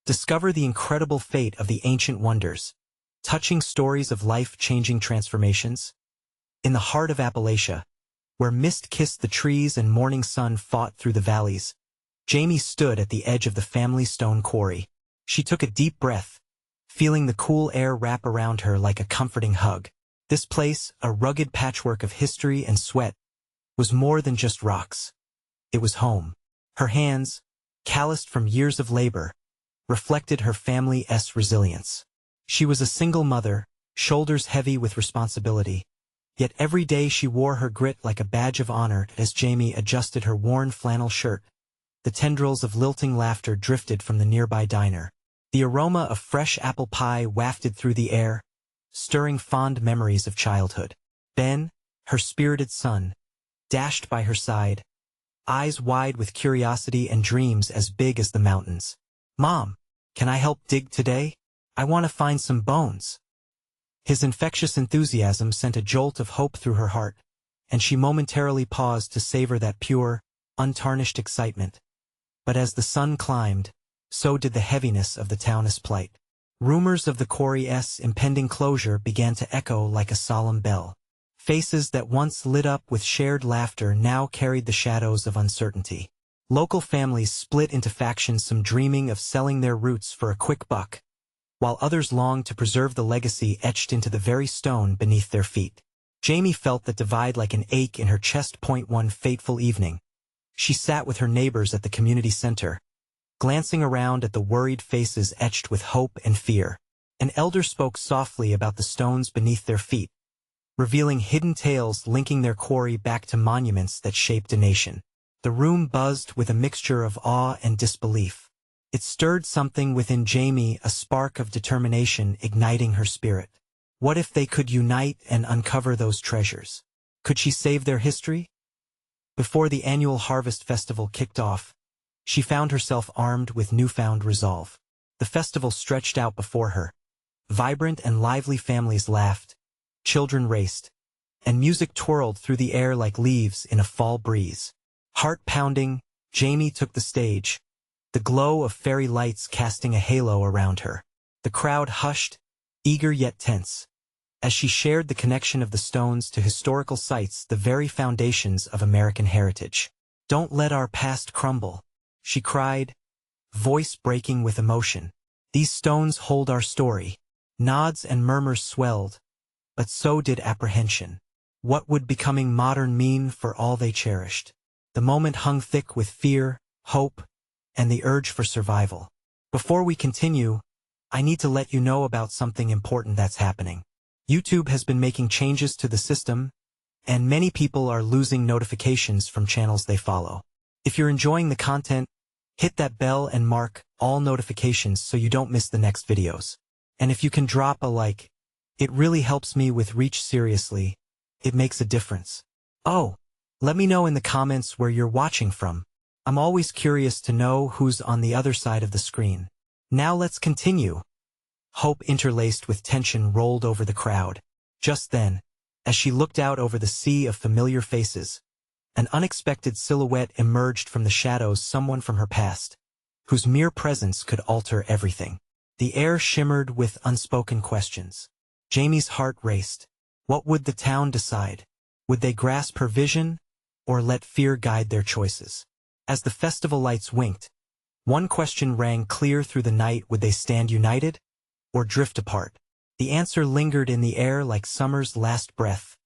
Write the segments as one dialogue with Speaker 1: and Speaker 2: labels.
Speaker 1: Discover the incredible fate of the ancient wonders, touching stories of life-changing transformations. In the heart of Appalachia, where mist kissed the trees and morning sun fought through the valleys, Jamie stood at the edge of the family stone quarry. She took a deep breath, feeling the cool air wrap around her like a comforting hug. This place, a rugged patchwork of history and sweat, was more than just rocks. It was home. Her hands, calloused from years of labor, reflected her family's resilience. She was a single mother, shoulders heavy with responsibility, yet every day she wore her grit like a badge of honor. As Jamie adjusted her worn flannel shirt, the tendrils of lilting laughter drifted from the nearby diner. The aroma of fresh apple pie wafted through the air, stirring fond memories of childhood. Ben, her spirited son, dashed by her side, eyes wide with curiosity and dreams as big as the mountains. "Mom, can I help dig today? I want to find some bones." His infectious enthusiasm sent a jolt of hope through her heart, and she momentarily paused to savor that pure, untarnished excitement. But as the sun climbed, so did the heaviness of the town's plight. Rumors of the quarry's impending closure began to echo like a solemn bell. Faces that once lit up with shared laughter now carried the shadows of uncertainty. Local families split into factions, some dreaming of selling their roots for a quick buck, while others longed to preserve the legacy etched into the very stone beneath their feet. Jamie felt that divide like an ache in her chest. One fateful evening, she sat with her neighbors at the community center, glancing around at the worried faces etched with hope and fear. An elder spoke softly about the stones beneath their feet, revealing hidden tales linking their quarry back to monuments that shaped a nation. The room buzzed with a mixture of awe and disbelief. It stirred something within Jamie, a spark of determination igniting her spirit. What if they could unite and uncover those treasures? Could she save their history? Before the annual harvest festival kicked off, she found herself armed with newfound resolve. The festival stretched out before her. Vibrant and lively families laughed, children raced, and music twirled through the air like leaves in a fall breeze. Heart-pounding, Jamie took the stage, the glow of fairy lights casting a halo around her. The crowd hushed, eager yet tense, as she shared the connection of the stones to historical sites, the very foundations of American heritage. "Don't let our past crumble," she cried, voice breaking with emotion. "These stones hold our story." Nods and murmurs swelled, but so did apprehension. What would becoming modern mean for all they cherished? The moment hung thick with fear, hope, and the urge for survival. Before we continue, I need to let you know about something important that's happening. YouTube has been making changes to the system, and many people are losing notifications from channels they follow. If you're enjoying the content, hit that bell and mark all notifications so you don't miss the next videos. And if you can drop a like, it really helps me with reach. Seriously, it makes a difference. Oh, let me know in the comments where you're watching from. I'm always curious to know who's on the other side of the screen. Now let's continue. Hope interlaced with tension rolled over the crowd. Just then, as she looked out over the sea of familiar faces, an unexpected silhouette emerged from the shadows, someone from her past, whose mere presence could alter everything. The air shimmered with unspoken questions. Jamie's heart raced. What would the town decide? Would they grasp her vision, or let fear guide their choices? As the festival lights winked, one question rang clear through the night: would they stand united, or drift apart? The answer lingered in the air like summer's last breath,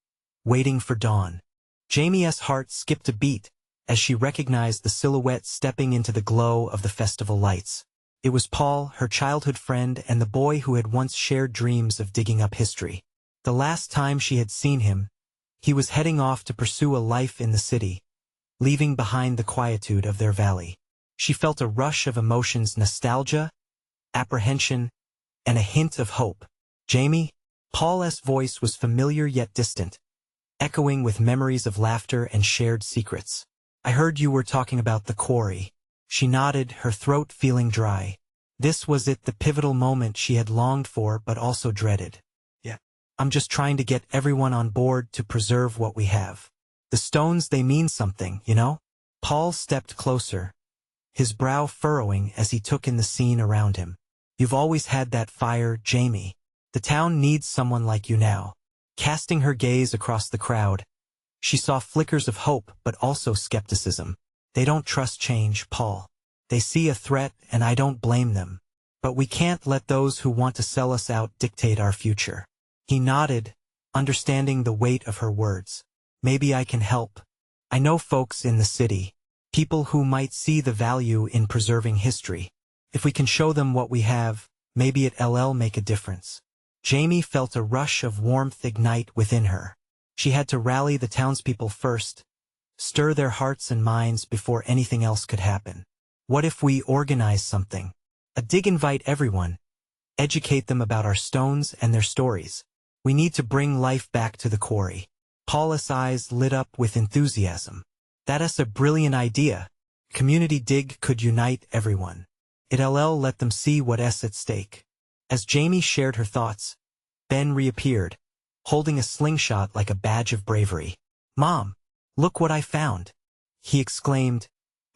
Speaker 1: waiting for dawn. Jamie's heart skipped a beat as she recognized the silhouette stepping into the glow of the festival lights. It was Paul, her childhood friend and the boy who had once shared dreams of digging up history. The last time she had seen him, he was heading off to pursue a life in the city, leaving behind the quietude of their valley. She felt a rush of emotions: nostalgia, apprehension, and a hint of hope. "Jamie?" Paul's voice was familiar yet distant, echoing with memories of laughter and shared secrets. "I heard you were talking about the quarry." She nodded, her throat feeling dry. This was it, the pivotal moment she had longed for but also dreaded. "Yeah, I'm just trying to get everyone on board to preserve what we have. The stones, they mean something, you know?" Paul stepped closer, his brow furrowing as he took in the scene around him. "You've always had that fire, Jamie. The town needs someone like you now." Casting her gaze across the crowd, she saw flickers of hope but also skepticism. "They don't trust change, Paul. They see a threat, and I don't blame them. But we can't let those who want to sell us out dictate our future." He nodded, understanding the weight of her words. "Maybe I can help. I know folks in the city, people who might see the value in preserving history. If we can show them what we have, maybe it'll make a difference." Jamie felt a rush of warmth ignite within her. She had to rally the townspeople first, stir their hearts and minds before anything else could happen. "What if we organize something? A dig, invite everyone, educate them about our stones and their stories. We need to bring life back to the quarry." Paula's eyes lit up with enthusiasm. "That's a brilliant idea. Community dig could unite everyone. It'll let them see what's at stake." As Jamie shared her thoughts, Ben reappeared, holding a slingshot like a badge of bravery. "Mom, look what I found," he exclaimed,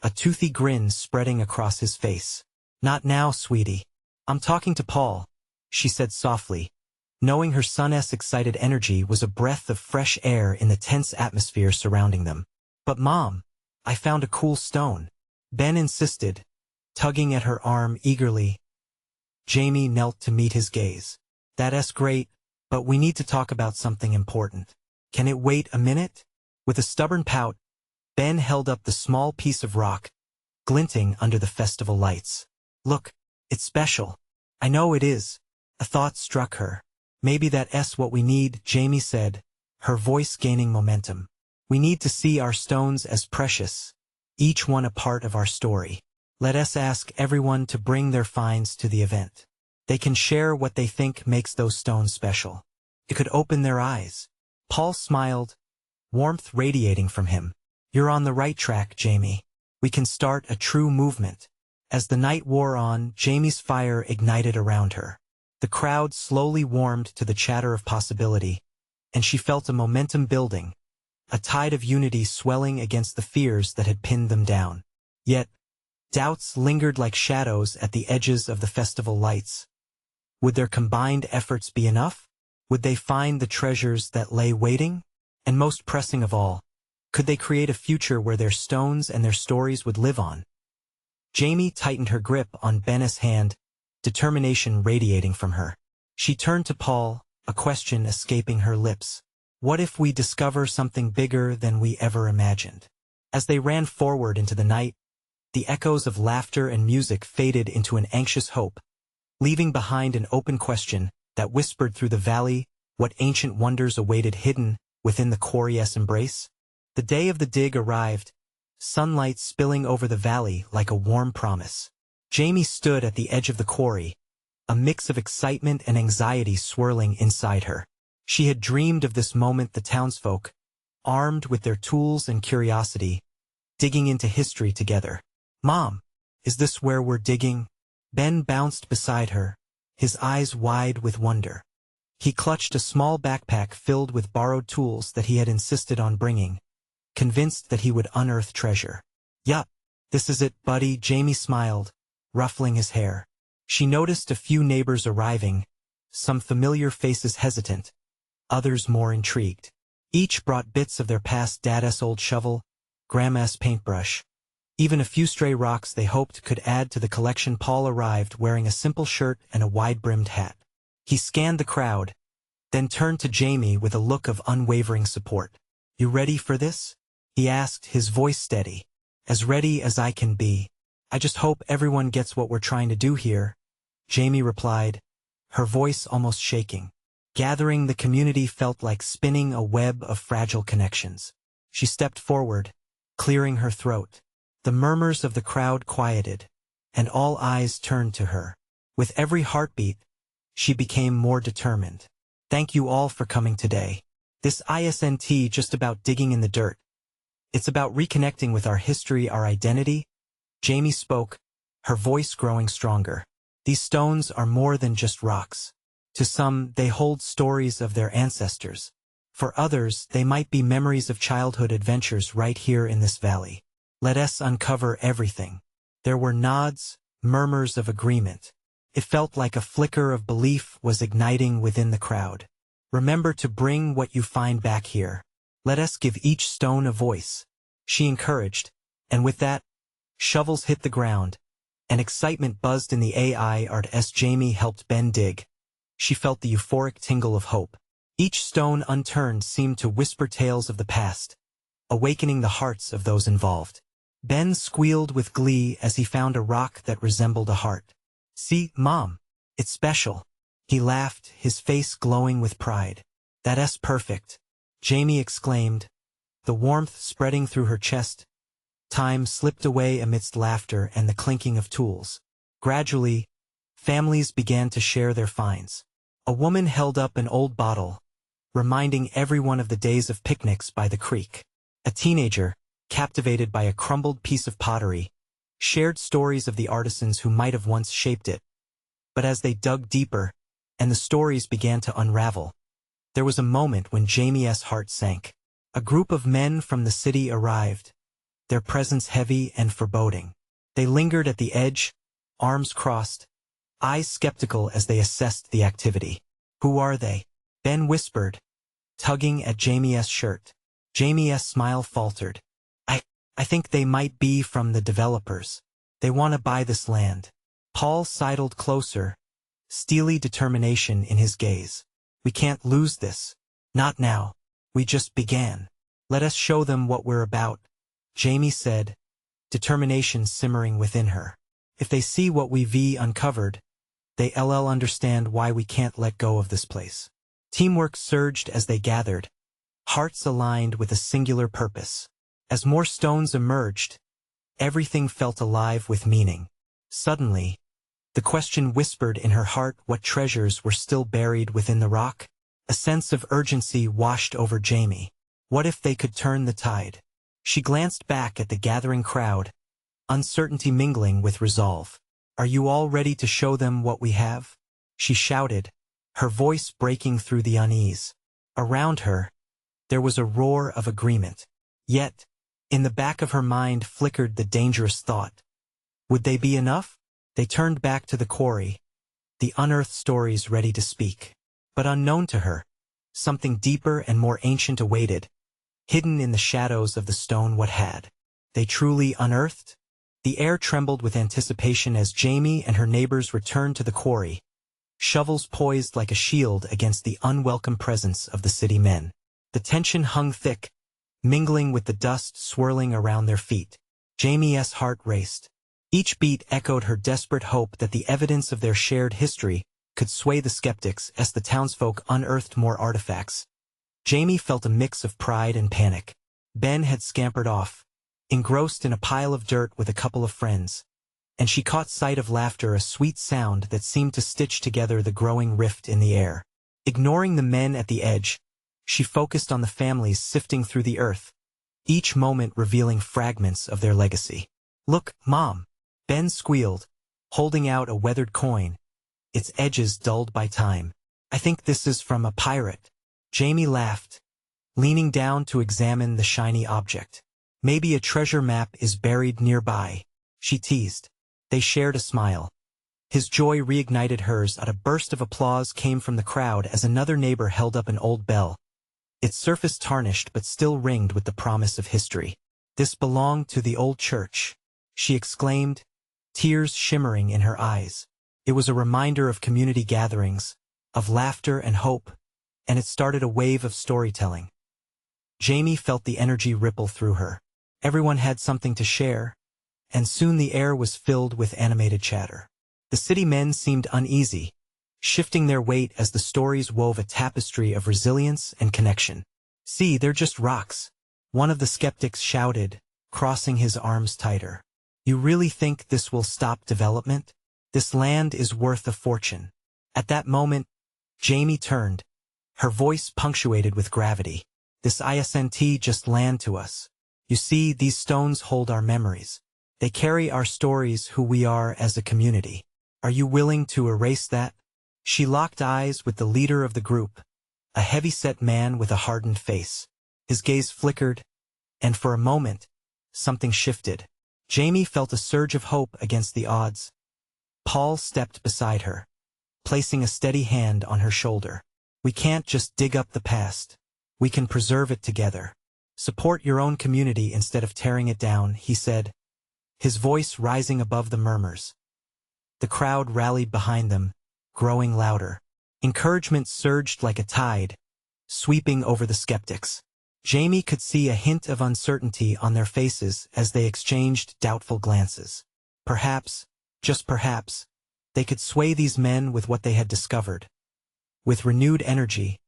Speaker 1: a toothy grin spreading across his face. "Not now, sweetie. I'm talking to Paul," she said softly, knowing her son's excited energy was a breath of fresh air in the tense atmosphere surrounding them. "But Mom, I found a cool stone," Ben insisted, tugging at her arm eagerly. Jamie knelt to meet his gaze. "That's great, but we need to talk about something important. Can it wait a minute?" With a stubborn pout, Ben held up the small piece of rock, glinting under the festival lights. "Look, it's special." "I know it is." A thought struck her. "Maybe that's what we need," Jamie said, her voice gaining momentum. "We need to see our stones as precious, each one a part of our story. Let us ask everyone to bring their finds to the event. They can share what they think makes those stones special. It could open their eyes." Paul smiled, warmth radiating from him. "You're on the right track, Jamie. We can start a true movement." As the night wore on, Jamie's fire ignited around her. The crowd slowly warmed to the chatter of possibility, and she felt a momentum building, a tide of unity swelling against the fears that had pinned them down. Yet, doubts lingered like shadows at the edges of the festival lights. Would their combined efforts be enough? Would they find the treasures that lay waiting? And most pressing of all, could they create a future where their stones and their stories would live on? Jamie tightened her grip on Ben's hand, determination radiating from her. She turned to Paul, a question escaping her lips. "What if we discover something bigger than we ever imagined?" As they ran forward into the night, the echoes of laughter and music faded into an anxious hope, leaving behind an open question that whispered through the valley what ancient wonders awaited hidden within the quarry's embrace. The day of the dig arrived, sunlight spilling over the valley like a warm promise. Jamie stood at the edge of the quarry, a mix of excitement and anxiety swirling inside her. She had dreamed of this moment, the townsfolk, armed with their tools and curiosity, digging into history together. "Mom, is this where we're digging?" Ben bounced beside her, his eyes wide with wonder. He clutched a small backpack filled with borrowed tools that he had insisted on bringing, convinced that he would unearth treasure. "Yup, this is it, buddy," Jamie smiled, ruffling his hair. She noticed a few neighbors arriving, some familiar faces hesitant, others more intrigued. Each brought bits of their past: dad's old shovel, grandma's paintbrush, even a few stray rocks they hoped could add to the collection. Paul arrived wearing a simple shirt and a wide-brimmed hat. He scanned the crowd, then turned to Jamie with a look of unwavering support. "You ready for this?" he asked, his voice steady. "As ready as I can be. I just hope everyone gets what we're trying to do here," Jamie replied, her voice almost shaking. Gathering the community felt like spinning a web of fragile connections. She stepped forward, clearing her throat. The murmurs of the crowd quieted, and all eyes turned to her. With every heartbeat, she became more determined. "Thank you all for coming today. This isn't just about digging in the dirt. It's about reconnecting with our history, our identity." Jamie spoke, her voice growing stronger. "These stones are more than just rocks. To some, they hold stories of their ancestors. For others, they might be memories of childhood adventures right here in this valley. Let us uncover everything." There were nods, murmurs of agreement. It felt like a flicker of belief was igniting within the crowd. Remember to bring what you find back here. Let us give each stone a voice, she encouraged, and with that, shovels hit the ground, and excitement buzzed in the AI art as Jamie helped Ben dig. She felt the euphoric tingle of hope. Each stone unturned seemed to whisper tales of the past, awakening the hearts of those involved. Ben squealed with glee as he found a rock that resembled a heart. "See, Mom, it's special." He laughed, his face glowing with pride. "That's perfect," Jamie exclaimed, the warmth spreading through her chest. Time slipped away amidst laughter and the clinking of tools. Gradually, families began to share their finds. A woman held up an old bottle, reminding everyone of the days of picnics by the creek. A teenager, captivated by a crumbled piece of pottery, shared stories of the artisans who might have once shaped it. But as they dug deeper, and the stories began to unravel, there was a moment when Jamie's heart sank. A group of men from the city arrived, their presence heavy and foreboding. They lingered at the edge, arms crossed, eyes skeptical as they assessed the activity. "Who are they?" Ben whispered, tugging at Jamie's shirt. Jamie's smile faltered. I think they might be from the developers. They want to buy this land." Paul sidled closer, steely determination in his gaze. "We can't lose this. Not now. We just began. Let us show them what we're about," Jamie said, determination simmering within her. "If they see what we've uncovered, they'll understand why we can't let go of this place." Teamwork surged as they gathered, hearts aligned with a singular purpose. As more stones emerged, everything felt alive with meaning. Suddenly, the question whispered in her heart what treasures were still buried within the rock. A sense of urgency washed over Jamie. What if they could turn the tide? She glanced back at the gathering crowd, uncertainty mingling with resolve. "Are you all ready to show them what we have?" she shouted, her voice breaking through the unease. Around her, there was a roar of agreement. Yet, in the back of her mind flickered the dangerous thought. Would they be enough? They turned back to the quarry, the unearthed stories ready to speak. But unknown to her, something deeper and more ancient awaited, hidden in the shadows of the stone. What had they truly unearthed? The air trembled with anticipation as Jamie and her neighbors returned to the quarry, shovels poised like a shield against the unwelcome presence of the city men. The tension hung thick, mingling with the dust swirling around their feet. Jamie's heart raced. Each beat echoed her desperate hope that the evidence of their shared history could sway the skeptics as the townsfolk unearthed more artifacts. Jamie felt a mix of pride and panic. Ben had scampered off, engrossed in a pile of dirt with a couple of friends, and she caught sight of laughter, a sweet sound that seemed to stitch together the growing rift in the air. Ignoring the men at the edge, she focused on the families sifting through the earth, each moment revealing fragments of their legacy. "Look, Mom," Ben squealed, holding out a weathered coin, its edges dulled by time. "I think this is from a pirate." Jamie laughed, leaning down to examine the shiny object. "Maybe a treasure map is buried nearby," she teased. They shared a smile. His joy reignited hers. A burst of applause came from the crowd as another neighbor held up an old bell, its surface tarnished but still ringed with the promise of history. "This belonged to the old church," she exclaimed, tears shimmering in her eyes. It was a reminder of community gatherings, of laughter and hope, and it started a wave of storytelling. Jamie felt the energy ripple through her. Everyone had something to share, and soon the air was filled with animated chatter. The city men seemed uneasy, shifting their weight as the stories wove a tapestry of resilience and connection. "See, they're just rocks," one of the skeptics shouted, crossing his arms tighter. "You really think this will stop development? This land is worth a fortune." At that moment, Jamie turned, her voice punctuated with gravity. "This isn't just land to us. You see, these stones hold our memories. They carry our stories, who we are as a community. Are you willing to erase that?" She locked eyes with the leader of the group, a heavy-set man with a hardened face. His gaze flickered, and for a moment, something shifted. Jamie felt a surge of hope against the odds. Paul stepped beside her, placing a steady hand on her shoulder. We can't just dig up the past. We can preserve it together. Support your own community instead of tearing it down, he said, his voice rising above the murmurs. The crowd rallied behind them, growing louder. Encouragement surged like a tide, sweeping over the skeptics. Jamie could see a hint of uncertainty on their faces as they exchanged doubtful glances. Perhaps, just perhaps, they could sway these men with what they had discovered. With renewed energy,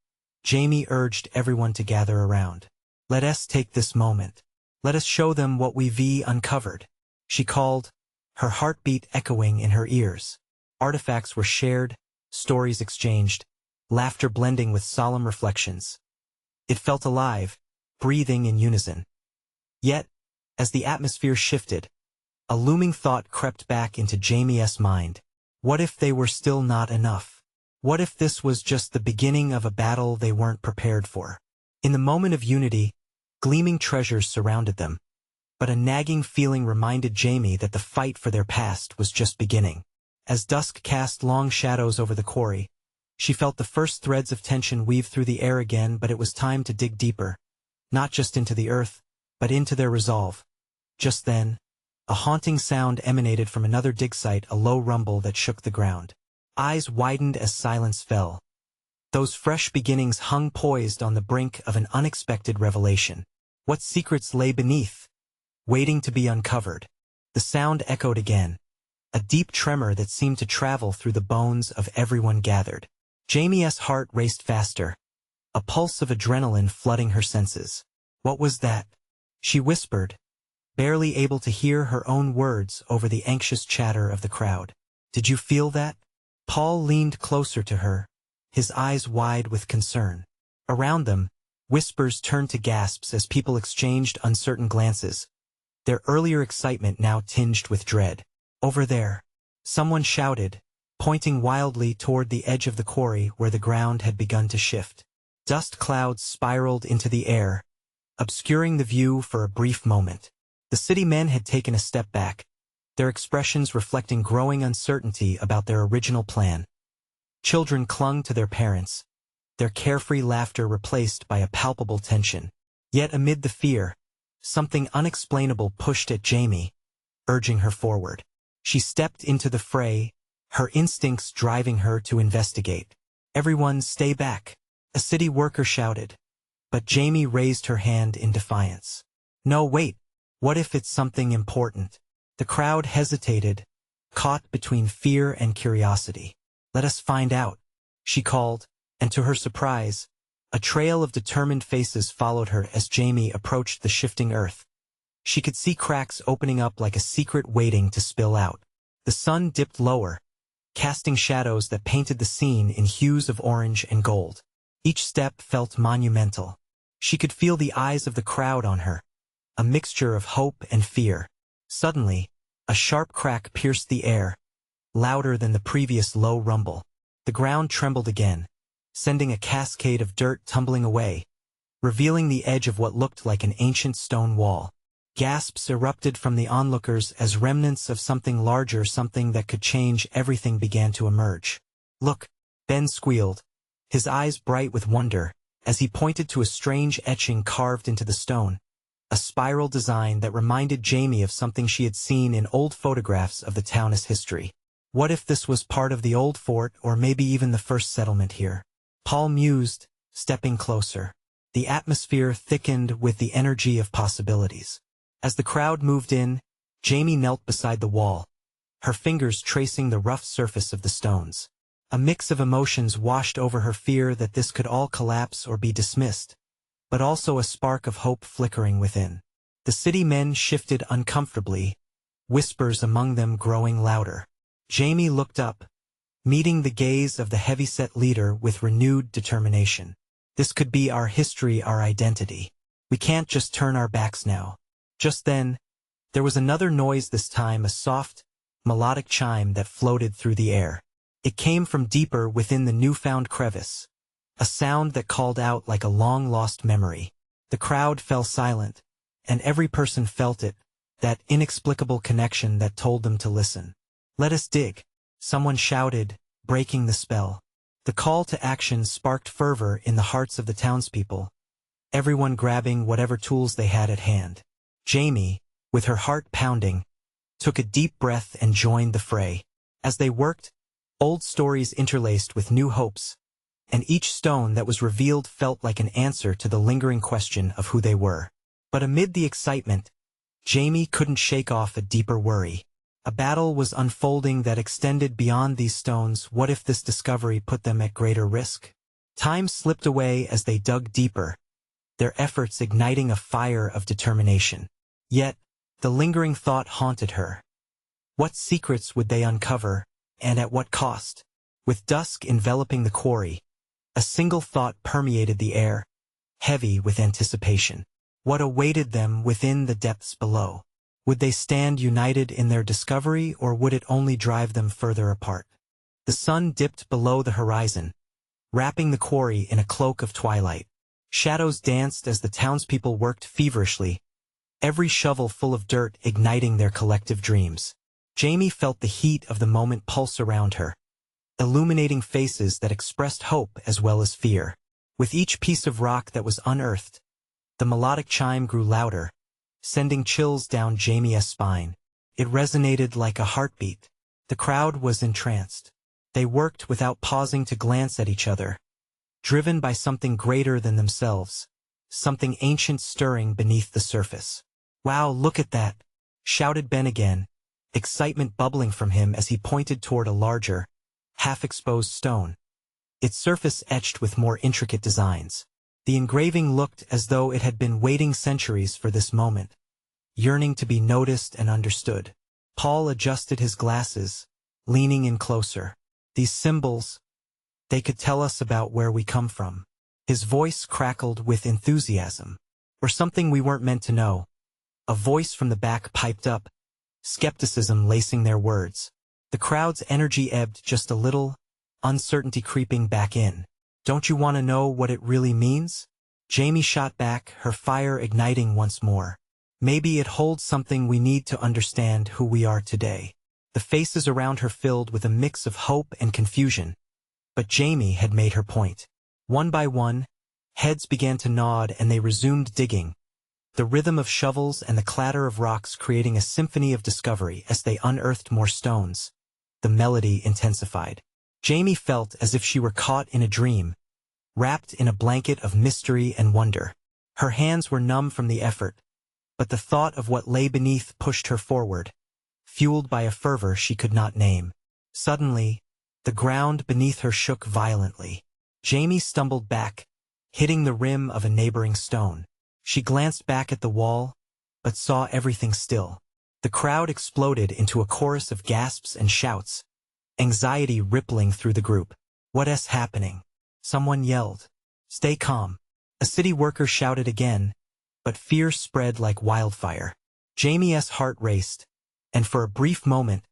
Speaker 1: Jamie urged everyone to gather around. Let us take this moment. Let us show them what we've uncovered, she called, her heartbeat echoing in her ears. Artifacts were shared, stories exchanged, laughter blending with solemn reflections. It felt alive, breathing in unison. Yet, as the atmosphere shifted, a looming thought crept back into Jamie's mind. What if they were still not enough? What if this was just the beginning of a battle they weren't prepared for? In the moment of unity, gleaming treasures surrounded them, but a nagging feeling reminded Jamie that the fight for their past was just beginning. As dusk cast long shadows over the quarry, she felt the first threads of tension weave through the air again, but it was time to dig deeper, not just into the earth, but into their resolve. Just then, a haunting sound emanated from another dig site, a low rumble that shook the ground. Eyes widened as silence fell. Those fresh beginnings hung poised on the brink of an unexpected revelation. What secrets lay beneath, waiting to be uncovered? The sound echoed again, a deep tremor that seemed to travel through the bones of everyone gathered. Jamie's heart raced faster, a pulse of adrenaline flooding her senses. What was that? She whispered, barely able to hear her own words over the anxious chatter of the crowd. Did you feel that? Paul leaned closer to her, his eyes wide with concern. Around them, whispers turned to gasps as people exchanged uncertain glances, their earlier excitement now tinged with dread. Over there, someone shouted, pointing wildly toward the edge of the quarry where the ground had begun to shift. Dust clouds spiraled into the air, obscuring the view for a brief moment. The city men had taken a step back, their expressions reflecting growing uncertainty about their original plan. Children clung to their parents, their carefree laughter replaced by a palpable tension. Yet amid the fear, something unexplainable pushed at Jamie, urging her forward. She stepped into the fray, her instincts driving her to investigate. Everyone stay back, a city worker shouted. But Jamie raised her hand in defiance. No, wait, what if it's something important? The crowd hesitated, caught between fear and curiosity. Let us find out, she called, and to her surprise, a trail of determined faces followed her as Jamie approached the shifting earth. She could see cracks opening up like a secret waiting to spill out. The sun dipped lower, casting shadows that painted the scene in hues of orange and gold. Each step felt monumental. She could feel the eyes of the crowd on her, a mixture of hope and fear. Suddenly, a sharp crack pierced the air, louder than the previous low rumble. The ground trembled again, sending a cascade of dirt tumbling away, revealing the edge of what looked like an ancient stone wall. Gasps erupted from the onlookers as remnants of something larger, something that could change everything, began to emerge. Look, Ben squealed, his eyes bright with wonder, as he pointed to a strange etching carved into the stone, a spiral design that reminded Jamie of something she had seen in old photographs of the town's history. What if this was part of the old fort, or maybe even the first settlement here? Paul mused, stepping closer. The atmosphere thickened with the energy of possibilities. As the crowd moved in, Jamie knelt beside the wall, her fingers tracing the rough surface of the stones. A mix of emotions washed over her, fear that this could all collapse or be dismissed, but also a spark of hope flickering within. The city men shifted uncomfortably, whispers among them growing louder. Jamie looked up, meeting the gaze of the heavyset leader with renewed determination. This could be our history, our identity. We can't just turn our backs now. Just then, there was another noise, this time a soft, melodic chime that floated through the air. It came from deeper within the newfound crevice, a sound that called out like a long-lost memory. The crowd fell silent, and every person felt it, that inexplicable connection that told them to listen. "Let us dig," someone shouted, breaking the spell. The call to action sparked fervor in the hearts of the townspeople, everyone grabbing whatever tools they had at hand. Jamie, with her heart pounding, took a deep breath and joined the fray. As they worked, old stories interlaced with new hopes, and each stone that was revealed felt like an answer to the lingering question of who they were. But amid the excitement, Jamie couldn't shake off a deeper worry. A battle was unfolding that extended beyond these stones. What if this discovery put them at greater risk? Time slipped away as they dug deeper, their efforts igniting a fire of determination. Yet, the lingering thought haunted her. What secrets would they uncover, and at what cost? With dusk enveloping the quarry, a single thought permeated the air, heavy with anticipation. What awaited them within the depths below? Would they stand united in their discovery, or would it only drive them further apart? The sun dipped below the horizon, wrapping the quarry in a cloak of twilight. Shadows danced as the townspeople worked feverishly, every shovel full of dirt igniting their collective dreams. Jamie felt the heat of the moment pulse around her, illuminating faces that expressed hope as well as fear. With each piece of rock that was unearthed, the melodic chime grew louder, sending chills down Jamie's spine. It resonated like a heartbeat. The crowd was entranced. They worked without pausing to glance at each other, driven by something greater than themselves, something ancient stirring beneath the surface. "Wow, look at that!" shouted Ben again, excitement bubbling from him as he pointed toward a larger, half-exposed stone, its surface etched with more intricate designs. The engraving looked as though it had been waiting centuries for this moment, yearning to be noticed and understood. Paul adjusted his glasses, leaning in closer. "These symbols, they could tell us about where we come from." His voice crackled with enthusiasm. "Or something we weren't meant to know." A voice from the back piped up, skepticism lacing their words. The crowd's energy ebbed just a little, uncertainty creeping back in. "Don't you want to know what it really means?" Jamie shot back, her fire igniting once more. "Maybe it holds something we need to understand who we are today." The faces around her filled with a mix of hope and confusion, but Jamie had made her point. One by one, heads began to nod and they resumed digging, the rhythm of shovels and the clatter of rocks creating a symphony of discovery. As they unearthed more stones, the melody intensified. Jamie felt as if she were caught in a dream, wrapped in a blanket of mystery and wonder. Her hands were numb from the effort, but the thought of what lay beneath pushed her forward, fueled by a fervor she could not name. Suddenly, the ground beneath her shook violently. Jamie stumbled back, hitting the rim of a neighboring stone. She glanced back at the wall, but saw everything still. The crowd exploded into a chorus of gasps and shouts, anxiety rippling through the group. "What's happening?" someone yelled. "Stay calm," a city worker shouted again, but fear spread like wildfire. Jamie's heart raced, and for a brief moment,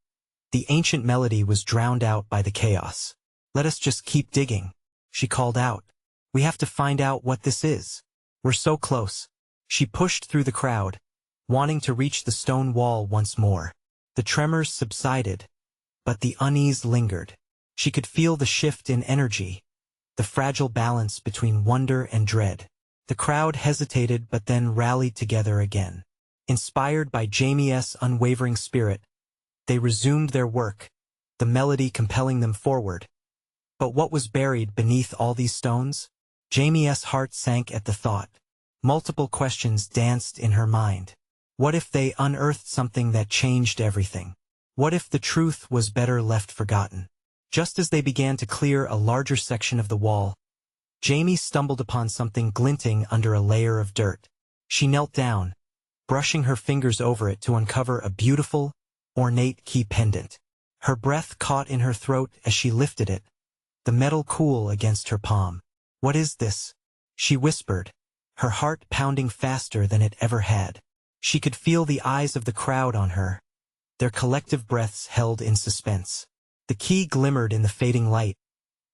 Speaker 1: the ancient melody was drowned out by the chaos. "Let us just keep digging," she called out. "We have to find out what this is. We're so close." She pushed through the crowd, wanting to reach the stone wall once more. The tremors subsided, but the unease lingered. She could feel the shift in energy, the fragile balance between wonder and dread. The crowd hesitated but then rallied together again. Inspired by Jamie's unwavering spirit, they resumed their work, the melody compelling them forward. But what was buried beneath all these stones? Jamie's heart sank at the thought. Multiple questions danced in her mind. What if they unearthed something that changed everything? What if the truth was better left forgotten? Just as they began to clear a larger section of the wall, Jamie stumbled upon something glinting under a layer of dirt. She knelt down, brushing her fingers over it to uncover a beautiful, ornate key pendant. Her breath caught in her throat as she lifted it, the metal cool against her palm. "What is this?" she whispered, her heart pounding faster than it ever had. She could feel the eyes of the crowd on her, their collective breaths held in suspense. The key glimmered in the fading light,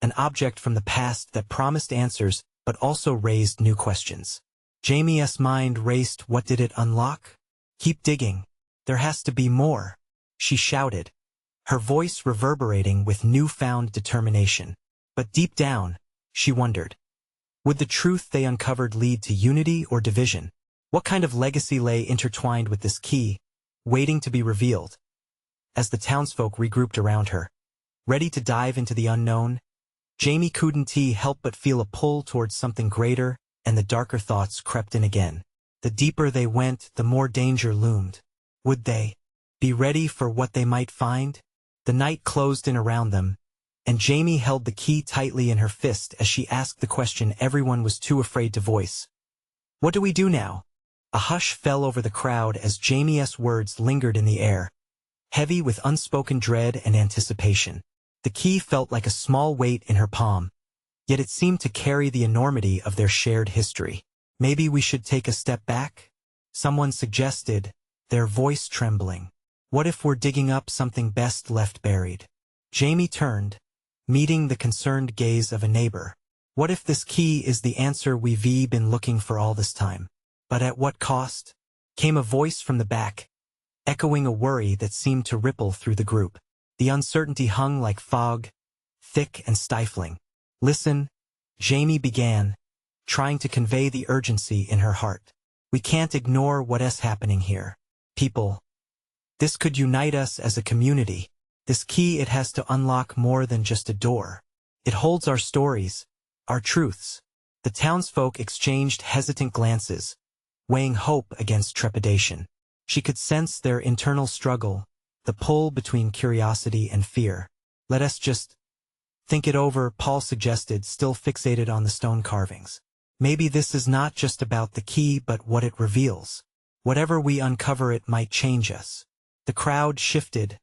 Speaker 1: an object from the past that promised answers but also raised new questions. Jamie's mind raced. What did it unlock? "Keep digging," There has to be more, she shouted, her voice reverberating with newfound determination. But deep down, she wondered, would the truth they uncovered lead to unity or division? What kind of legacy lay intertwined with this key, waiting to be revealed? As the townsfolk regrouped around her, ready to dive into the unknown, Jamie couldn't help but feel a pull towards something greater, and the darker thoughts crept in again. The deeper they went, the more danger loomed. Would they be ready for what they might find? The night closed in around them, and Jamie held the key tightly in her fist as she asked the question everyone was too afraid to voice. What do we do now? A hush fell over the crowd as Jamie's words lingered in the air, heavy with unspoken dread and anticipation. The key felt like a small weight in her palm, yet it seemed to carry the enormity of their shared history. Maybe we should take a step back? Someone suggested, their voice trembling. What if we're digging up something best left buried? Jamie turned, meeting the concerned gaze of a neighbor. What if this key is the answer we've been looking for all this time? But at what cost? Came a voice from the back, echoing a worry that seemed to ripple through the group. The uncertainty hung like fog, thick and stifling. Listen, Jamie began, trying to convey the urgency in her heart. We can't ignore what's happening here. People, this could unite us as a community. This key, it has to unlock more than just a door. It holds our stories, our truths. The townsfolk exchanged hesitant glances, weighing hope against trepidation. She could sense their internal struggle, the pull between curiosity and fear. Let us just think it over, Paul suggested, still fixated on the stone carvings. Maybe this is not just about the key but what it reveals. Whatever we uncover, it might change us. The crowd shifted,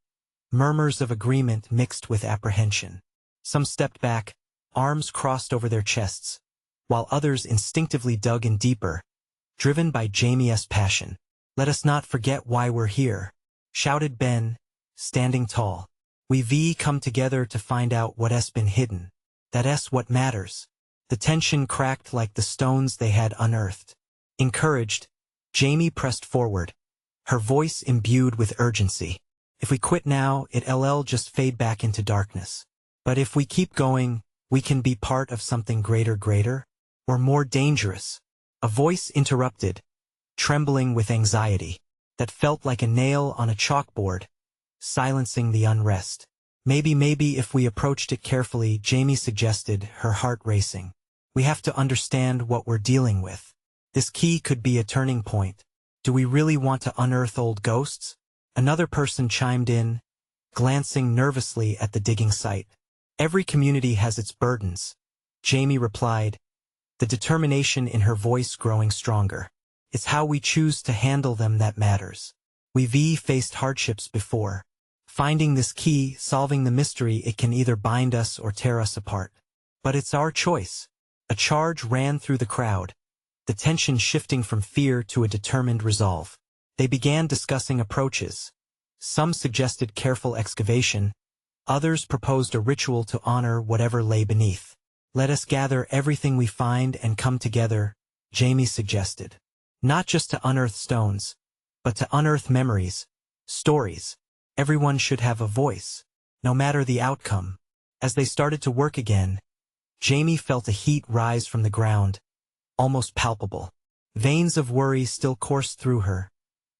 Speaker 1: murmurs of agreement mixed with apprehension. Some stepped back, arms crossed over their chests, while others instinctively dug in deeper, driven by Jamie's passion. Let us not forget why we're here, shouted Ben, standing tall. We've come together to find out what's been hidden. That's what matters. The tension cracked like the stones they had unearthed. Encouraged, Jamie pressed forward, her voice imbued with urgency. If we quit now, it'll just fade back into darkness. But if we keep going, we can be part of something greater, or more dangerous. A voice interrupted, trembling with anxiety, that felt like a nail on a chalkboard, silencing the unrest. Maybe if we approached it carefully, Jamie suggested, her heart racing. We have to understand what we're dealing with. This key could be a turning point. Do we really want to unearth old ghosts? Another person chimed in, glancing nervously at the digging site. Every community has its burdens, Jamie replied, the determination in her voice growing stronger. It's how we choose to handle them that matters. We've faced hardships before. Finding this key, solving the mystery, it can either bind us or tear us apart. But it's our choice. A charge ran through the crowd, the tension shifting from fear to a determined resolve. They began discussing approaches. Some suggested careful excavation, others proposed a ritual to honor whatever lay beneath. Let us gather everything we find and come together, Jamie suggested. Not just to unearth stones, but to unearth memories, stories. Everyone should have a voice, no matter the outcome. As they started to work again, Jamie felt a heat rise from the ground, almost palpable. Veins of worry still coursed through her,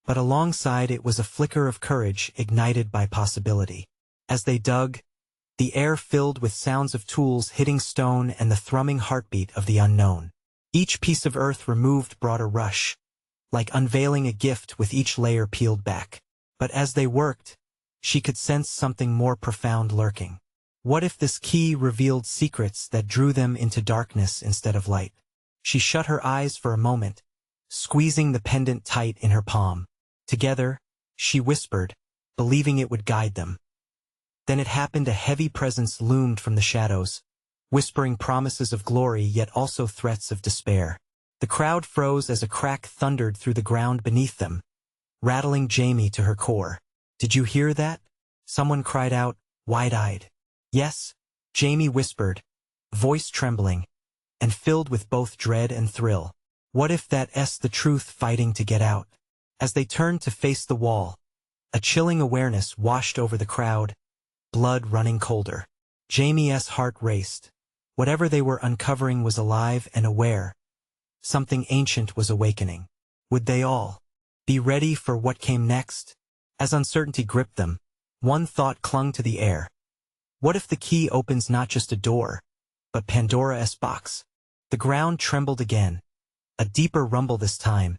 Speaker 1: but alongside it was a flicker of courage ignited by possibility. As they dug, the air filled with sounds of tools hitting stone and the thrumming heartbeat of the unknown. Each piece of earth removed brought a rush, like unveiling a gift with each layer peeled back. But as they worked, she could sense something more profound lurking. What if this key revealed secrets that drew them into darkness instead of light? She shut her eyes for a moment, squeezing the pendant tight in her palm. Together, she whispered, believing it would guide them. Then it happened. A heavy presence loomed from the shadows, whispering promises of glory yet also threats of despair. The crowd froze as a crack thundered through the ground beneath them, rattling Jamie to her core. Did you hear that? Someone cried out, wide-eyed. Yes, Jamie whispered, voice trembling, and filled with both dread and thrill. What if that's the truth fighting to get out? As they turned to face the wall, A chilling awareness washed over the crowd, blood running colder. Jamie's heart raced. Whatever they were uncovering was alive and aware. Something ancient was awakening. Would they all be ready for what came next? As uncertainty gripped them, one thought clung to the air. What if the key opens not just a door, but Pandora's box? The ground trembled again, a deeper rumble this time,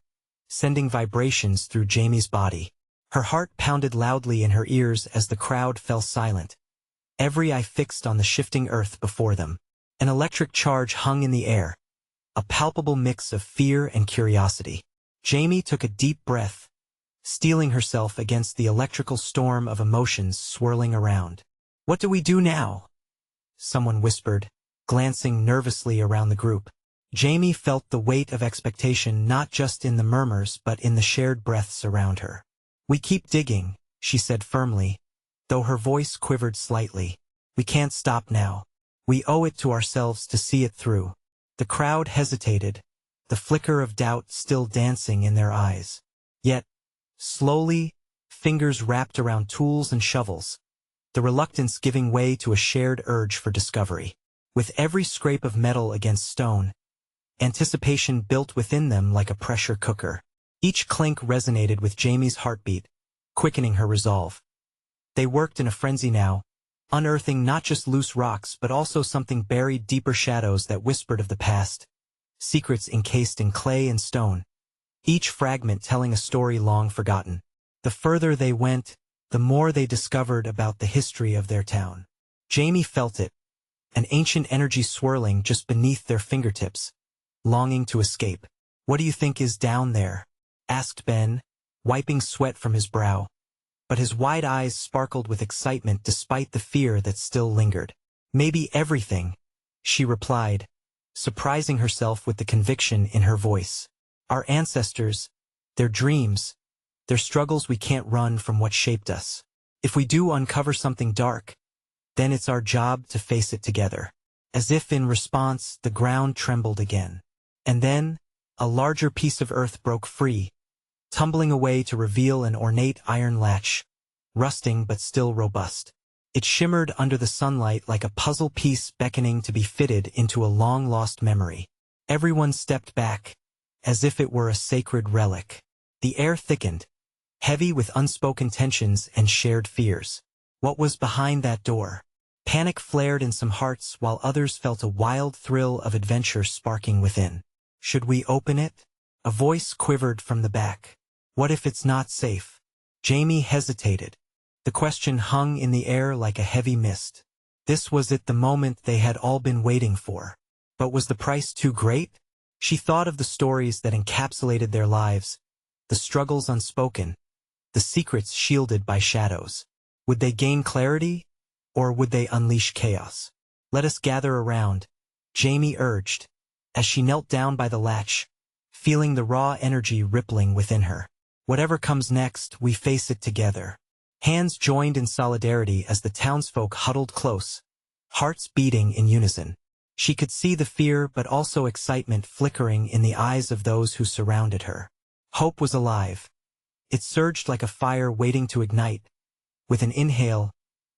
Speaker 1: sending vibrations through Jamie's body. Her heart pounded loudly in her ears as the crowd fell silent, every eye fixed on the shifting earth before them. An electric charge hung in the air, a palpable mix of fear and curiosity. Jamie took a deep breath, steeling herself against the electrical storm of emotions swirling around. "What do we do now?" someone whispered, glancing nervously around the group. Jamie felt the weight of expectation not just in the murmurs but in the shared breaths around her. "We keep digging," she said firmly, though her voice quivered slightly. "We can't stop now. We owe it to ourselves to see it through." The crowd hesitated, the flicker of doubt still dancing in their eyes. Yet, slowly, fingers wrapped around tools and shovels, the reluctance giving way to a shared urge for discovery. With every scrape of metal against stone, anticipation built within them like a pressure cooker. Each clink resonated with Jamie's heartbeat, quickening her resolve. They worked in a frenzy now, unearthing not just loose rocks but also something buried deeper shadows that whispered of the past, secrets encased in clay and stone, each fragment telling a story long forgotten. The further they went, the more they discovered about the history of their town. Jamie felt it, an ancient energy swirling just beneath their fingertips, longing to escape. "What do you think is down there?" asked Ben, wiping sweat from his brow. But his wide eyes sparkled with excitement despite the fear that still lingered. "Maybe everything," she replied, surprising herself with the conviction in her voice. "Our ancestors, their dreams, their struggles. We can't run from what shaped us. If we do uncover something dark, then it's our job to face it together." As if in response, the ground trembled again. And then, a larger piece of earth broke free, tumbling away to reveal an ornate iron latch, rusting but still robust. It shimmered under the sunlight like a puzzle piece beckoning to be fitted into a long-lost memory. Everyone stepped back, as if it were a sacred relic. The air thickened, heavy with unspoken tensions and shared fears. What was behind that door? Panic flared in some hearts while others felt a wild thrill of adventure sparking within. "Should we open it?" A voice quivered from the back. "What if it's not safe?" Jamie hesitated. The question hung in the air like a heavy mist. This was it, the moment they had all been waiting for. But was the price too great? She thought of the stories that encapsulated their lives, the struggles unspoken, the secrets shielded by shadows. Would they gain clarity, or would they unleash chaos? "Let us gather around," Jamie urged, as she knelt down by the latch, feeling the raw energy rippling within her. "Whatever comes next, we face it together." Hands joined in solidarity as the townsfolk huddled close, hearts beating in unison. She could see the fear but also excitement flickering in the eyes of those who surrounded her. Hope was alive. It surged like a fire waiting to ignite. With an inhale,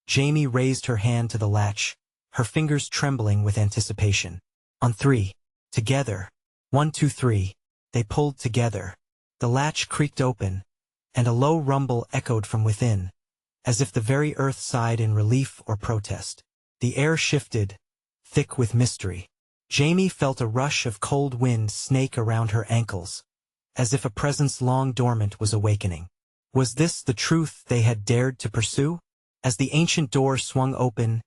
Speaker 1: Jamie raised her hand to the latch, her fingers trembling with anticipation. "On three. Together. 1, 2, 3. They pulled together. The latch creaked open, and a low rumble echoed from within, as if the very earth sighed in relief or protest. The air shifted, thick with mystery. Jamie felt a rush of cold wind snake around her ankles, as if a presence long dormant was awakening. Was this the truth they had dared to pursue? As the ancient door swung open,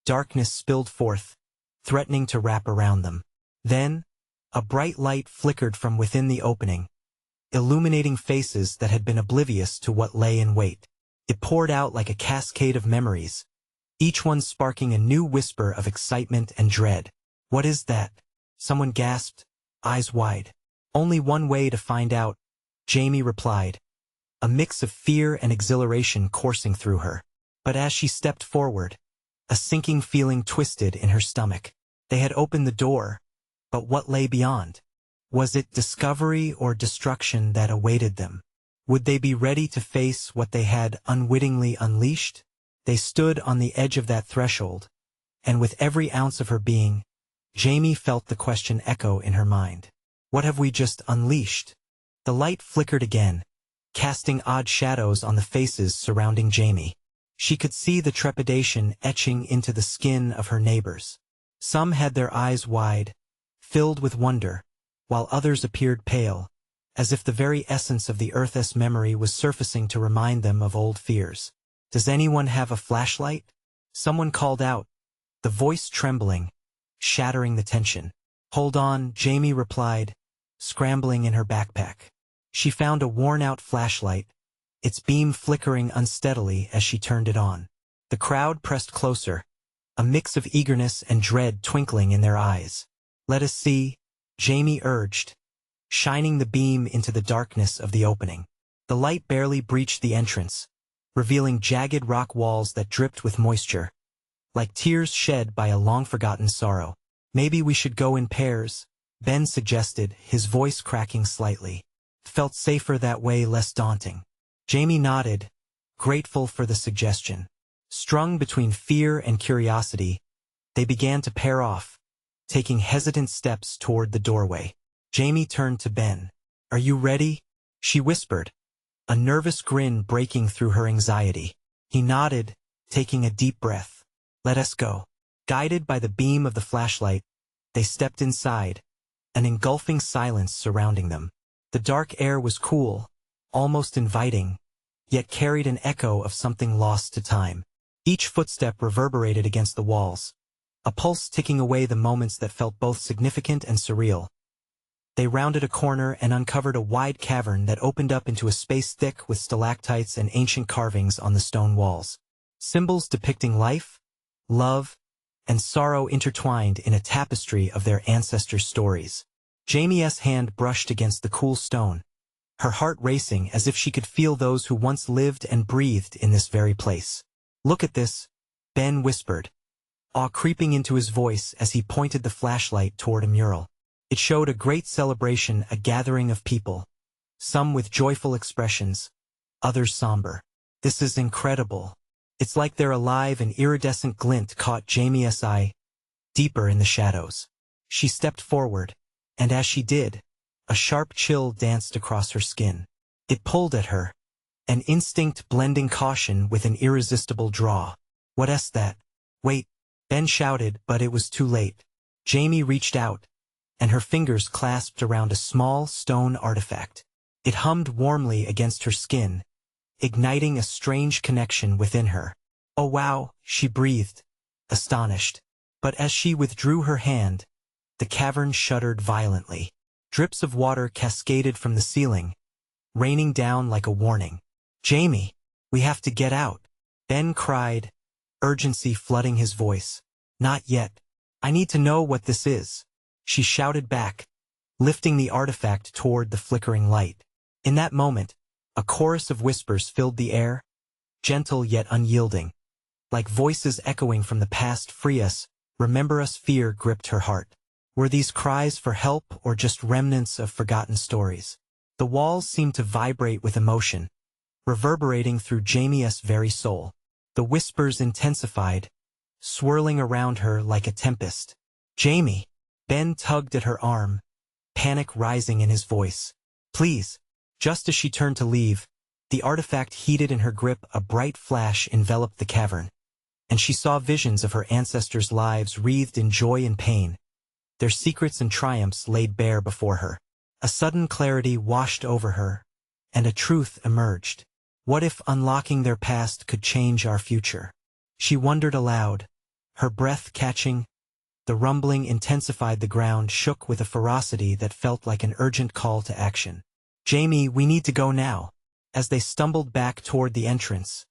Speaker 1: darkness spilled forth, threatening to wrap around them. Then, a bright light flickered from within the opening, illuminating faces that had been oblivious to what lay in wait. It poured out like a cascade of memories, each one sparking a new whisper of excitement and dread. "What is that?" someone gasped, eyes wide. "Only one way to find out," Jamie replied, a mix of fear and exhilaration coursing through her. But as she stepped forward, a sinking feeling twisted in her stomach. They had opened the door, but what lay beyond? Was it discovery or destruction that awaited them? Would they be ready to face what they had unwittingly unleashed? They stood on the edge of that threshold, and with every ounce of her being, Jamie felt the question echo in her mind. What have we just unleashed? The light flickered again, casting odd shadows on the faces surrounding Jamie. She could see the trepidation etching into the skin of her neighbors. Some had their eyes wide, filled with wonder, while others appeared pale, as if the very essence of the Earth's memory was surfacing to remind them of old fears. "Does anyone have a flashlight?" Someone called out, the voice trembling, shattering the tension. "Hold on," Jamie replied, scrambling in her backpack. She found a worn-out flashlight, its beam flickering unsteadily as she turned it on. The crowd pressed closer, a mix of eagerness and dread twinkling in their eyes. "Let us see," Jamie urged, shining the beam into the darkness of the opening. The light barely breached the entrance, revealing jagged rock walls that dripped with moisture, like tears shed by a long-forgotten sorrow. "Maybe we should go in pairs," Ben suggested, his voice cracking slightly. Felt safer that way, less daunting. Jamie nodded, grateful for the suggestion. Strung between fear and curiosity, they began to pair off, taking hesitant steps toward the doorway. Jamie turned to Ben. "Are you ready?" she whispered, a nervous grin breaking through her anxiety. He nodded, taking a deep breath. "Let us go." Guided by the beam of the flashlight, they stepped inside, an engulfing silence surrounding them. The dark air was cool, almost inviting, yet carried an echo of something lost to time. Each footstep reverberated against the walls, a pulse ticking away the moments that felt both significant and surreal. They rounded a corner and uncovered a wide cavern that opened up into a space thick with stalactites and ancient carvings on the stone walls. Symbols depicting life, love, and sorrow intertwined in a tapestry of their ancestors' stories. Jamie's hand brushed against the cool stone, her heart racing as if she could feel those who once lived and breathed in this very place. "Look at this," Ben whispered, awe creeping into his voice as he pointed the flashlight toward a mural. It showed a great celebration, a gathering of people, some with joyful expressions, others somber. "This is incredible. It's like they're alive." An iridescent glint caught Jamie's eye, deeper in the shadows. She stepped forward, and as she did, a sharp chill danced across her skin. It pulled at her, an instinct blending caution with an irresistible draw. "What's that?" "Wait," Ben shouted, but it was too late. Jamie reached out, and her fingers clasped around a small stone artifact. It hummed warmly against her skin, igniting a strange connection within her. "Oh wow," she breathed, astonished. But as she withdrew her hand, the cavern shuddered violently. Drips of water cascaded from the ceiling, raining down like a warning. "Jamie, we have to get out," Ben cried, urgency flooding his voice. "Not yet. I need to know what this is," she shouted back, lifting the artifact toward the flickering light. In that moment, a chorus of whispers filled the air, gentle yet unyielding. Like voices echoing from the past. "Free us, remember us." Fear gripped her heart. Were these cries for help or just remnants of forgotten stories? The walls seemed to vibrate with emotion, reverberating through Jamie's very soul. The whispers intensified, swirling around her like a tempest. "Jamie!" Ben tugged at her arm, panic rising in his voice. "Please." Just as she turned to leave, the artifact heated in her grip. A bright flash enveloped the cavern, and she saw visions of her ancestors' lives wreathed in joy and pain, their secrets and triumphs laid bare before her. A sudden clarity washed over her, and a truth emerged. What if unlocking their past could change our future? She wondered aloud, her breath catching. The rumbling intensified. The ground shook with a ferocity that felt like an urgent call to action. "Jamie, we need to go now." As they stumbled back toward the entrance,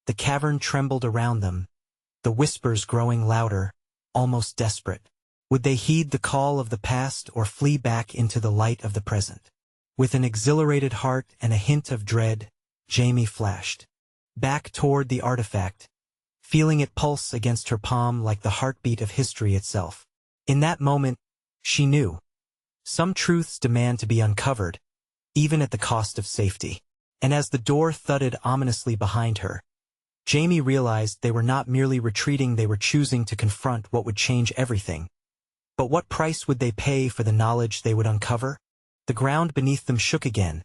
Speaker 1: the cavern trembled around them, the whispers growing louder, almost desperate. Would they heed the call of the past or flee back into the light of the present? With an exhilarated heart and a hint of dread, Jamie flashed back toward the artifact, feeling it pulse against her palm like the heartbeat of history itself. In that moment, she knew. Some truths demand to be uncovered, even at the cost of safety. And as the door thudded ominously behind her, Jamie realized they were not merely retreating, they were choosing to confront what would change everything. But what price would they pay for the knowledge they would uncover? The ground beneath them shook again,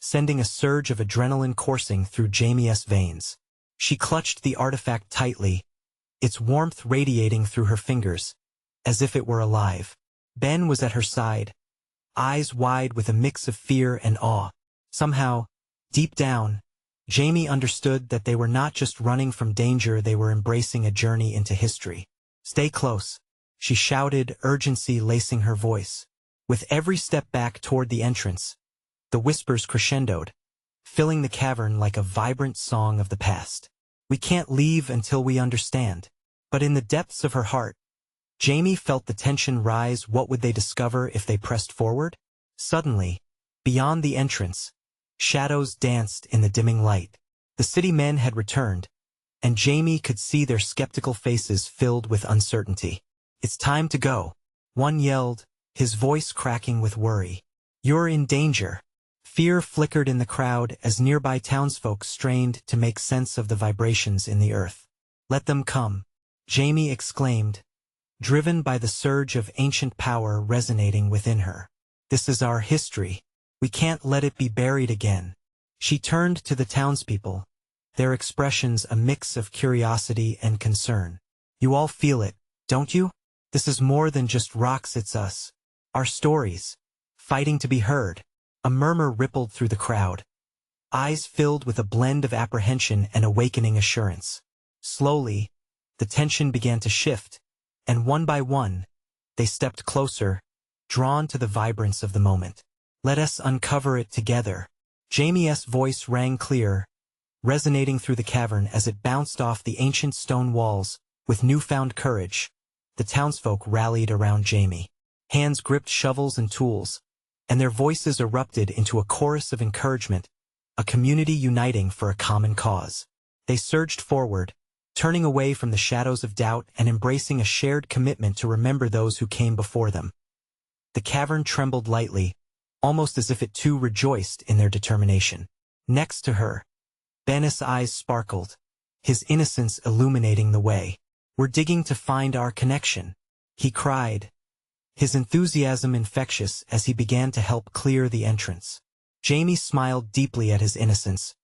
Speaker 1: sending a surge of adrenaline coursing through Jamie's veins. She clutched the artifact tightly, its warmth radiating through her fingers, as if it were alive. Ben was at her side, eyes wide with a mix of fear and awe. Somehow, deep down, Jamie understood that they were not just running from danger, they were embracing a journey into history. "Stay close," she shouted, urgency lacing her voice. With every step back toward the entrance, the whispers crescendoed, filling the cavern like a vibrant song of the past. "We can't leave until we understand." But in the depths of her heart, Jamie felt the tension rise. What would they discover if they pressed forward? Suddenly, beyond the entrance, shadows danced in the dimming light. The city men had returned, and Jamie could see their skeptical faces filled with uncertainty. "It's time to go," one yelled, his voice cracking with worry. "You're in danger." Fear flickered in the crowd as nearby townsfolk strained to make sense of the vibrations in the earth. "Let them come," Jamie exclaimed, driven by the surge of ancient power resonating within her. "This is our history. We can't let it be buried again." She turned to the townspeople, their expressions a mix of curiosity and concern. "You all feel it, don't you? This is more than just rocks, it's us. Our stories, fighting to be heard." A murmur rippled through the crowd, eyes filled with a blend of apprehension and awakening assurance. Slowly, the tension began to shift, and one by one, they stepped closer, drawn to the vibrance of the moment. "Let us uncover it together." Jamie's voice rang clear, resonating through the cavern as it bounced off the ancient stone walls. With newfound courage, the townsfolk rallied around Jamie. Hands gripped shovels and tools, and their voices erupted into a chorus of encouragement, a community uniting for a common cause. They surged forward, turning away from the shadows of doubt and embracing a shared commitment to remember those who came before them. The cavern trembled lightly, almost as if it too rejoiced in their determination. Next to her, Ben's eyes sparkled, his innocence illuminating the way. "We're digging to find our connection," he cried, his enthusiasm infectious as he began to help clear the entrance. Jamie smiled deeply at his innocence,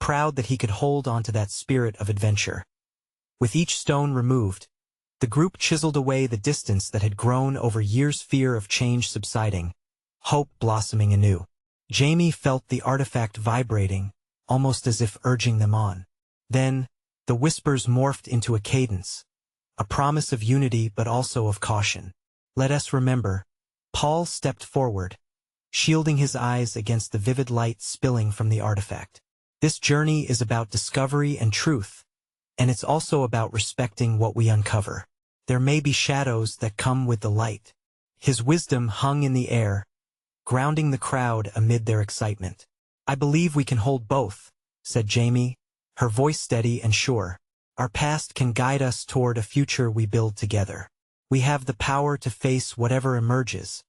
Speaker 1: proud that he could hold onto that spirit of adventure. With each stone removed, the group chiseled away the distance that had grown over years, fear of change subsiding, hope blossoming anew. Jamie felt the artifact vibrating, almost as if urging them on. Then, the whispers morphed into a cadence, a promise of unity but also of caution. "Let us remember." Paul stepped forward, shielding his eyes against the vivid light spilling from the artifact. "This journey is about discovery and truth, and it's also about respecting what we uncover. There may be shadows that come with the light." His wisdom hung in the air, grounding the crowd amid their excitement. "I believe we can hold both," said Jamie, her voice steady and sure. "Our past can guide us toward a future we build together. We have the power to face whatever emerges,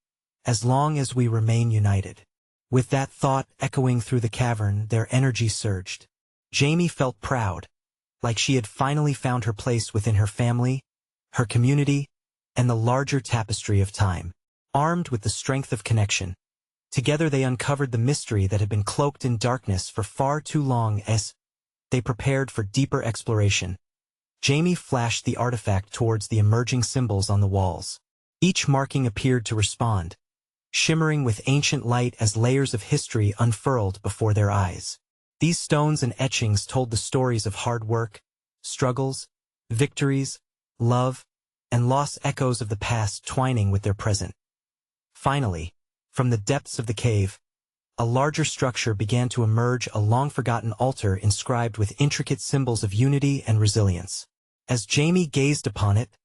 Speaker 1: as long as we remain united." With that thought echoing through the cavern, their energy surged. Jamie felt proud, like she had finally found her place within her family, her community, and the larger tapestry of time. Armed with the strength of connection, together they uncovered the mystery that had been cloaked in darkness for far too long. As they prepared for deeper exploration, Jamie flashed the artifact towards the emerging symbols on the walls. Each marking appeared to respond, shimmering with ancient light as layers of history unfurled before their eyes. These stones and etchings told the stories of hard work, struggles, victories, love, and lost, echoes of the past twining with their present. Finally, from the depths of the cave, a larger structure began to emerge, a long-forgotten altar inscribed with intricate symbols of unity and resilience. As Jamie gazed upon it,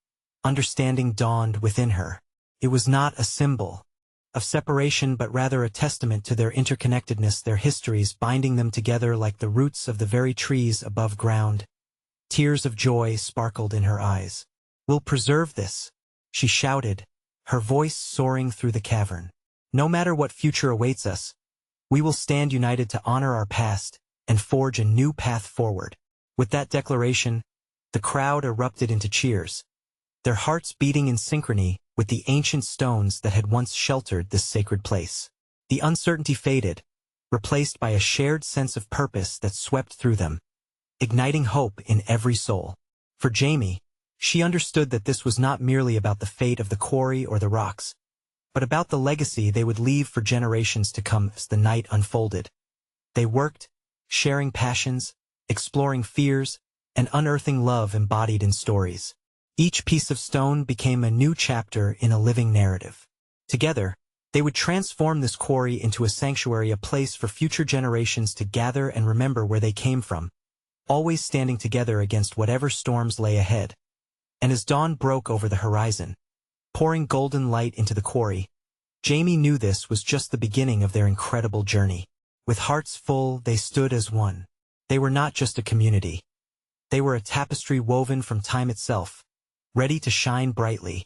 Speaker 1: understanding dawned within her. It was not a symbol of separation but rather a testament to their interconnectedness, their histories binding them together like the roots of the very trees above ground. Tears of joy sparkled in her eyes. "We'll preserve this," she shouted, her voice soaring through the cavern. "No matter what future awaits us, We will stand united to honor our past and forge a new path forward. With that declaration, the crowd erupted into cheers, their hearts beating in synchrony with the ancient stones that had once sheltered this sacred place. The uncertainty faded, replaced by a shared sense of purpose that swept through them, igniting hope in every soul. For Jamie, she understood that this was not merely about the fate of the quarry or the rocks, but about the legacy they would leave for generations to come as the night unfolded. They worked, sharing passions, exploring fears, and unearthing love embodied in stories. Each piece of stone became a new chapter in a living narrative. Together, they would transform this quarry into a sanctuary, a place for future generations to gather and remember where they came from, always standing together against whatever storms lay ahead. And as dawn broke over the horizon, pouring golden light into the quarry, Jamie knew this was just the beginning of their incredible journey. With hearts full, they stood as one. They were not just a community. They were a tapestry woven from time itself, ready to shine brightly.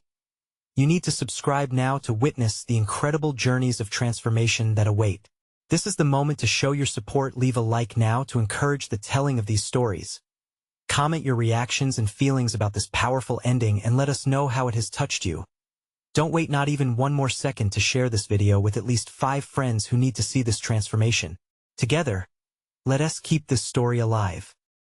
Speaker 1: You need to subscribe now to witness the incredible journeys of transformation that await. This is the moment to show your support. Leave a like now to encourage the telling of these stories. Comment your reactions and feelings about this powerful ending and let us know how it has touched you. Don't wait not even one more second to share this video with at least 5 friends who need to see this transformation. Together, let us keep this story alive.